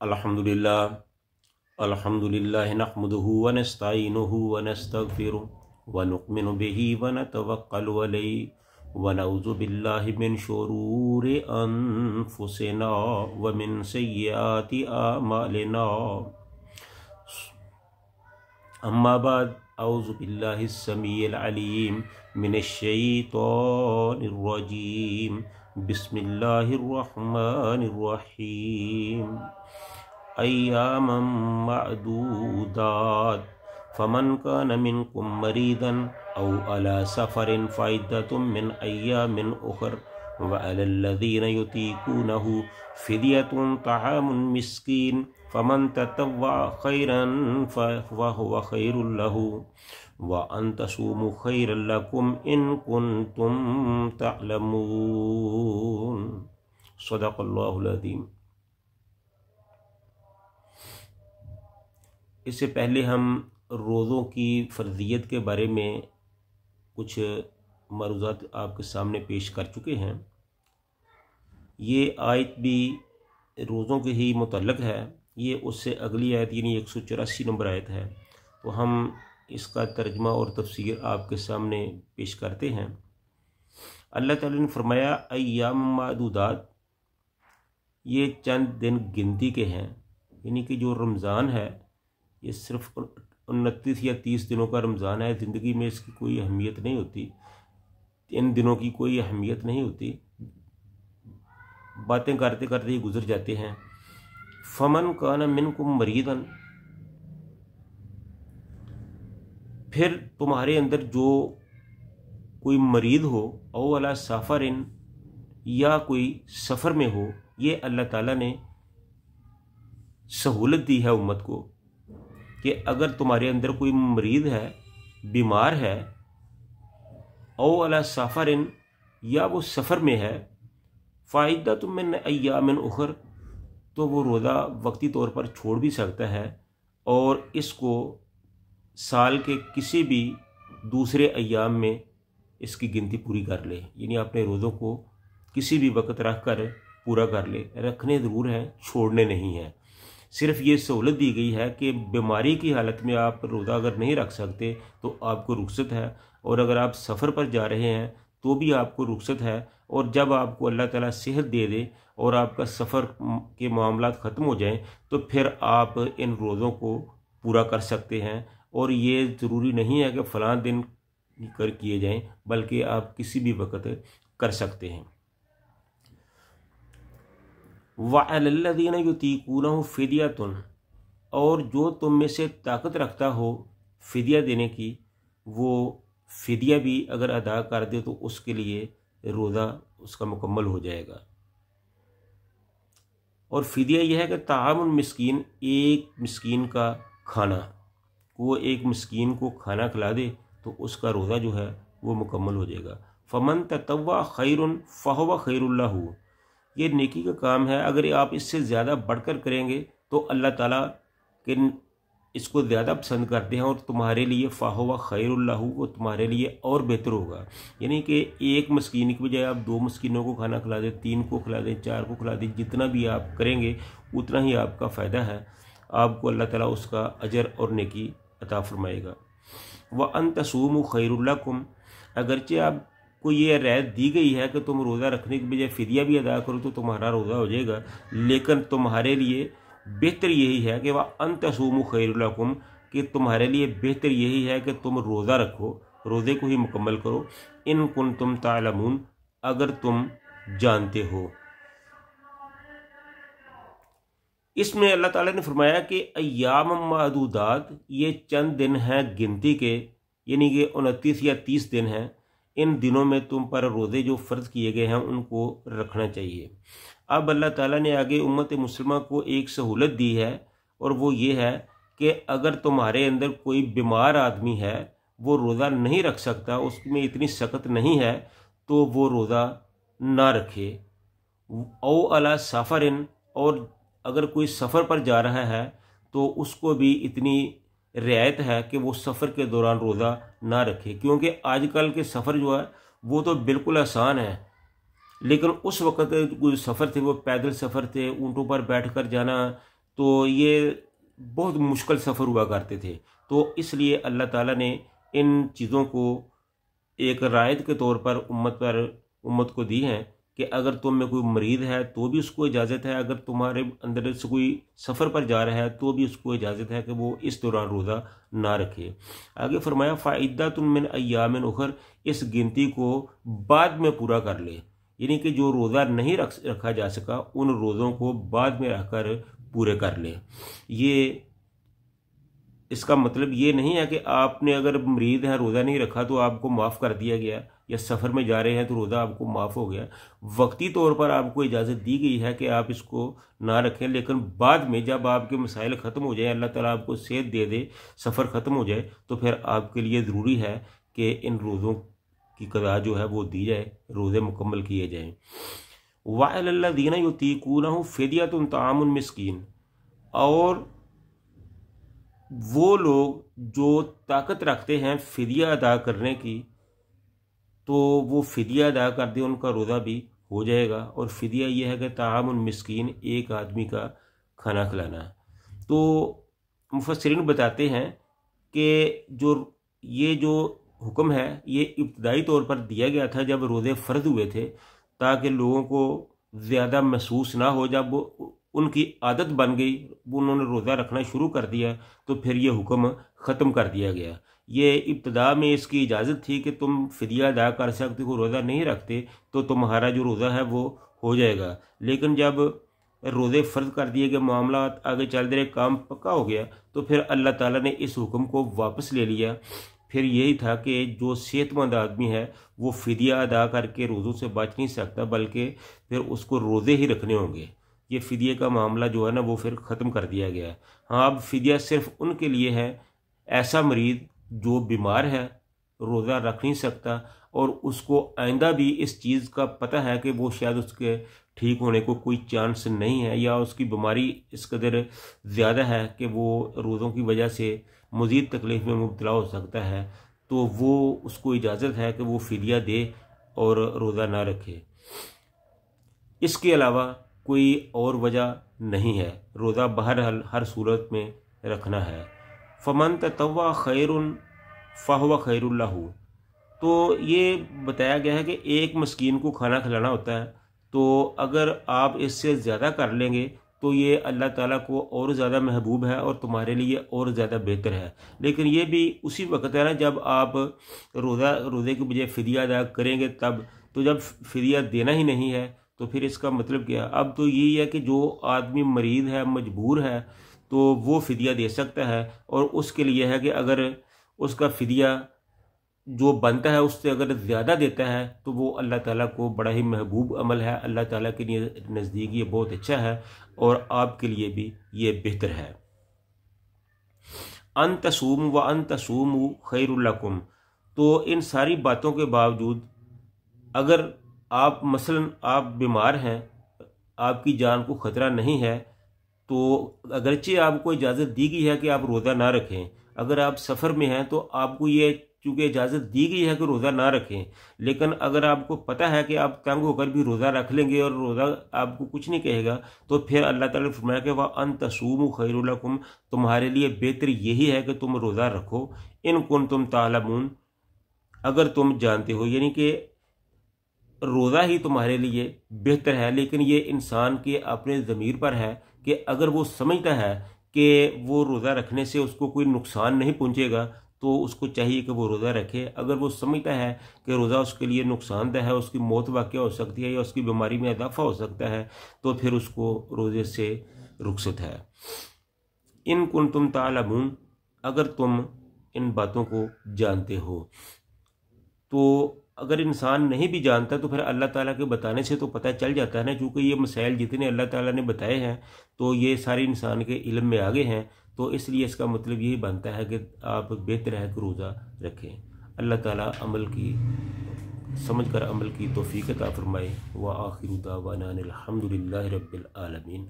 अल्हम्दुलिल्लाह नहमदुहु व नस्तईनुहु व नस्तगफिरुहु व नु'मिनु बिही व नतवक्कलु अलैहि व नऊज़ु बिल्लाहि मिन शुरूरि अनफुसिना व मिन सय्यिआति आमालिना। अम्मा बाद औज़ु बिल्लाहि अस्समीइल अलीम मिनश शैतानिर रजीम। बिस्मिल्लाहिर रहमानिर रहीम। अय्यामम मअदूदात फमन कान मिनकुम मरीदन औ अला सफरिन फ़इद्दतुम मिन अय्यामिन उखर व अलल्लज़ीना युतीकूनहु फ़िद्यतुन तआमुन मिस्कीन फमन ततव्वअ खैरन फहुव खैरुल लहु व अन तसूमु खैरुल लकुम इन कुंतुम तअलमून। सदक़ल्लाहुल अज़ीम। इससे पहले हम रोज़ों की फ़र्ज़ियत के बारे में कुछ मरूज़ात आपके सामने पेश कर चुके हैं। ये आयत भी रोज़ों के ही मुतल्लक़ है। ये उससे अगली आयत यानी 184 नंबर आयत है। तो हम इसका तर्जमा और तफसीर आपके सामने पेश करते हैं। अल्लाह ताला ने फरमाया अय्याम मादूदात, ये चंद दिन गिनती के हैं। यानी कि जो रमज़ान है ये सिर्फ 29 या 30 दिनों का रमज़ान है। ज़िंदगी में इसकी कोई अहमियत नहीं होती, इन दिनों की कोई अहमियत नहीं होती, बातें करते करते ही गुजर जाते हैं। फमन कान मिनकुम मरीदन, फिर तुम्हारे अंदर जो कोई मरीद हो, औ अला सफ़रिन, या कोई सफ़र में हो, ये अल्लाह ताला ने सहूलत दी है उम्मत को कि अगर तुम्हारे अंदर कोई मरीद है, बीमार है, औ अला सफ़रिन, या वो सफ़र में है, फ़इद्दतुम मिन अय्यामिन उखर, तो वो रोज़ा वक्ती तौर पर छोड़ भी सकता है और इसको साल के किसी भी दूसरे अय्याम में इसकी गिनती पूरी कर ले। यानी अपने रोज़ों को किसी भी वक्त रख कर पूरा कर ले। रखने ज़रूर हैं, छोड़ने नहीं हैं। सिर्फ ये सहूलत दी गई है कि बीमारी की हालत में आप रोज़ा अगर नहीं रख सकते तो आपको रुख्सत है, और अगर आप सफ़र पर जा रहे हैं तो भी आपको रुख्सत है। और जब आपको अल्लाह ताला सेहत दे दे और आपका सफ़र के मामलात ख़त्म हो जाएं तो फिर आप इन रोज़ों को पूरा कर सकते हैं। और ये ज़रूरी नहीं है कि फ़लाँ दिन कर किए जाएं, बल्कि आप किसी भी वक्त कर सकते हैं। वअलल्लज़ीना युतीकूनहु फ़िद्यतुन, और जो तुम में से ताकत रखता हो फ़िदिया देने की, वो फ़िदिया भी अगर अदा कर दे तो उसके लिए रोज़ा उसका मुकम्मल हो जाएगा। और फ़िदिया यह है कि तामुन मिस्कीन, एक मिस्कीन का खाना, वो एक मिस्कीन को खाना खिला दे तो उसका रोज़ा जो है वो मुकम्मल हो जाएगा। फ़मन ततव्वा खैरुन फ़हुव खैरुल लहु, ये नेकी का काम है। अगर आप इससे ज़्यादा बढ़कर करेंगे तो अल्लाह ताला के इसको ज़्यादा पसंद करते हैं और तुम्हारे लिए फ़हुव खैरुल लहु, वो तुम्हारे लिए और बेहतर होगा। यानी कि एक मस्कीन की बजाय आप 2 मस्कीनों को खाना खिला दें, 3 को खिला दें, 4 को खिला दें, जितना भी आप करेंगे उतना ही आपका फ़ायदा है। आपको अल्लाह ताला उसका अजर और नेकी अता फरमाएगा। व अन तसूमु खैरुल लकुम, अगरचे आपको ये रियायत दी गई है कि तुम रोज़ा रखने के बजाय फ़िदिया भी अदा करो तो तुम्हारा रोज़ा हो जाएगा, लेकिन तुम्हारे लिए बेहतर यही है कि वह अन तसूमु खैरुल लकुम, कि तुम्हारे लिए बेहतर यही है कि तुम रोज़ा रखो, रोज़े को ही मुकम्मल करो। इन कुंतुम तालमून, अगर तुम जानते हो। इसमें अल्लाह ताला ने फरमाया कि अय्याम मादूदात, ये चंद दिन हैं गिनती के, यानी कि 29 या 30 दिन हैं। इन दिनों में तुम पर रोज़े जो फ़र्ज़ किए गए हैं उनको रखना चाहिए। अब अल्लाह ताला ने आगे उम्मत मुस्लिमा को एक सहूलत दी है, और वो ये है कि अगर तुम्हारे अंदर कोई बीमार आदमी है, वो रोज़ा नहीं रख सकता, उसमें इतनी सख्त नहीं है, तो वो रोज़ा ना रखे। औ अला सफ़रिन, और अगर कोई सफ़र पर जा रहा है तो उसको भी इतनी रियायत है कि वो सफ़र के दौरान रोज़ा ना रखे, क्योंकि आजकल के सफ़र जो है वो तो बिल्कुल आसान है, लेकिन उस वक़्त जो सफ़र थे वो पैदल सफ़र थे, ऊँटों पर बैठकर जाना, तो ये बहुत मुश्किल सफ़र हुआ करते थे। तो इसलिए अल्लाह ताला ने इन चीज़ों को एक रायत के तौर पर उम्मत को दी हैं कि अगर तुम में कोई मरीज़ है तो भी उसको इजाज़त है, अगर तुम्हारे अंदर से कोई सफ़र पर जा रहा है तो भी उसको इजाज़त है कि वो इस दौरान रोज़ा ना रखे। आगे फरमाया फ़ाइद्दतुन मिन अय्यामिन उखर, इस गिनती को बाद में पूरा कर ले, यानी कि जो रोज़ा नहीं रखा जा सका उन रोज़ों को बाद में रखकर पूरे कर ले। ये इसका मतलब ये नहीं है कि आपने अगर मरीज़ है रोज़ा नहीं रखा तो आपको माफ़ कर दिया गया, या सफ़र में जा रहे हैं तो रोज़ा आपको माफ़ हो गया। वक्ती तौर पर आपको इजाज़त दी गई है कि आप इसको ना रखें, लेकिन बाद में जब आपके मसाइल ख़त्म हो जाए, अल्लाह ताला आपको सेहत दे दे, सफ़र ख़त्म हो जाए, तो फिर आपके लिए ज़रूरी है कि इन रोज़ों की क़ज़ा जो है वो दी जाए, रोज़े मुकम्मल किए जाएँ। वअलल्लज़ीना युतीकूनहु फ़िदयतुन ताअमुन मिस्कीन, और वो लोग जो ताकत रखते हैं फ़िदिया अदा करने की, तो वो फ़िदिया अदा कर दे, उनका रोज़ा भी हो जाएगा। और फ़िदिया ये है कि ताअमुन मिस्कीन, एक आदमी का खाना खिलाना। तो मुफस्सिरीन बताते हैं कि जो हुक्म है ये इब्तदाई तौर पर दिया गया था जब रोज़े फ़र्ज़ हुए थे, ताकि लोगों को ज़्यादा महसूस ना हो। जब उनकी आदत बन गई, उन्होंने रोज़ा रखना शुरू कर दिया, तो फिर ये हुक्म ख़त्म कर दिया गया। ये इब्तदा में इसकी इजाज़त थी कि तुम फ़िदिया अदा कर सकते हो, रोज़ा नहीं रखते तो तुम्हारा जो रोज़ा है वो हो जाएगा। लेकिन जब रोज़े फ़र्ज़ कर दिए गए, मामला आगे चल रहे, काम पक्का हो गया, तो फिर अल्लाह ताला ने इस हुक्म को वापस ले लिया। फिर यही था कि जो सेहतमंद आदमी है वो फ़िदिया अदा करके रोज़ों से बच नहीं सकता, बल्कि फिर उसको रोज़े ही रखने होंगे। ये फ़िदिये का मामला जो है ना वो फिर ख़त्म कर दिया गया है। हाँ, अब फ़िदिया सिर्फ उनके लिए है, ऐसा मरीज़ जो बीमार है, रोज़ा रख नहीं सकता, और उसको आइंदा भी इस चीज़ का पता है कि वो शायद उसके ठीक होने को कोई चांस नहीं है, या उसकी बीमारी इस कदर ज़्यादा है कि वो रोज़ों की वजह से मज़ीद तकलीफ़ में मुब्तला हो सकता है, तो वो उसको इजाज़त है कि वो फ़िदिया दे और रोज़ा ना रखे। इसके अलावा कोई और वजह नहीं है, रोज़ा बहरहाल हर सूरत में रखना है। फ़मन ततव्वा खैरुन फ़हुव खैरुल लहू, तो ये बताया गया है कि एक मस्कीन को खाना खिलाना होता है, तो अगर आप इससे ज़्यादा कर लेंगे तो ये अल्लाह ताला को और ज़्यादा महबूब है और तुम्हारे लिए और ज़्यादा बेहतर है। लेकिन ये भी उसी वक्त है ना जब आप रोज़े के बजाय फ़िदिया अदा करेंगे तब। तो जब फ़िदिया देना ही नहीं है तो फिर इसका मतलब क्या। अब तो यही है कि जो आदमी मरीज़ है, मजबूर है, तो वो फ़िदिया दे सकता है, और उसके लिए है कि अगर उसका फ़िदिया जो बनता है उससे अगर ज़्यादा देता है तो वो अल्लाह ताला को बड़ा ही महबूब अमल है, अल्लाह ताला के नज़दीक ये बहुत अच्छा है और आपके लिए भी ये बेहतर है। अन तसूम व अन तसूमु खैरुल लकुम, तो इन सारी बातों के बावजूद अगर आप मसलन आप बीमार हैं, आपकी जान को ख़तरा नहीं है, तो अगरचे आपको इजाज़त दी गई है कि आप रोज़ा ना रखें। अगर आप सफ़र में हैं तो आपको ये चूँकि इजाज़त दी गई है कि रोज़ा ना रखें, लेकिन अगर आपको पता है कि आप तंग होकर भी रोज़ा रख लेंगे और रोज़ा आपको कुछ नहीं कहेगा, तो फिर अल्लाह ताला ने फरमाया कि वह अन तसूमु खैरुल लकुम, तुम्हारे लिए बेहतर यही है कि तुम रोज़ा रखो, इन कुंतुम तालमून, अगर तुम जानते हो। यानी कि रोज़ा ही तुम्हारे लिए बेहतर है, लेकिन ये इंसान के अपने ज़मीर पर है कि अगर वो समझता है कि वो रोज़ा रखने से उसको कोई नुकसान नहीं पहुँचेगा तो उसको चाहिए कि वो रोज़ा रखे। अगर वो समझता है कि रोज़ा उसके लिए नुकसानदेह है, उसकी मौत वाक़या हो सकती है या उसकी बीमारी में इजाफ़ा हो सकता है, तो फिर उसको रोज़े से रुखसत है। इन कुंतुम तालमून, अगर तुम इन बातों को जानते हो। तो अगर इंसान नहीं भी जानता तो फिर अल्लाह ताला के बताने से तो पता चल जाता है ना, क्योंकि ये मसाइल जितने अल्लाह ताला ने बताए हैं तो ये सारे इंसान के इल्म में आगे हैं, तो इसलिए इसका मतलब यही बनता है कि आप बेहतर है कि रोज़ा रखें। अल्लाह ताला समझ कर अमल की तौफीक अता फरमाए। व आखिरु दावाना अनिल हम्दुलिल्लाहि रब्बिल आलमीन।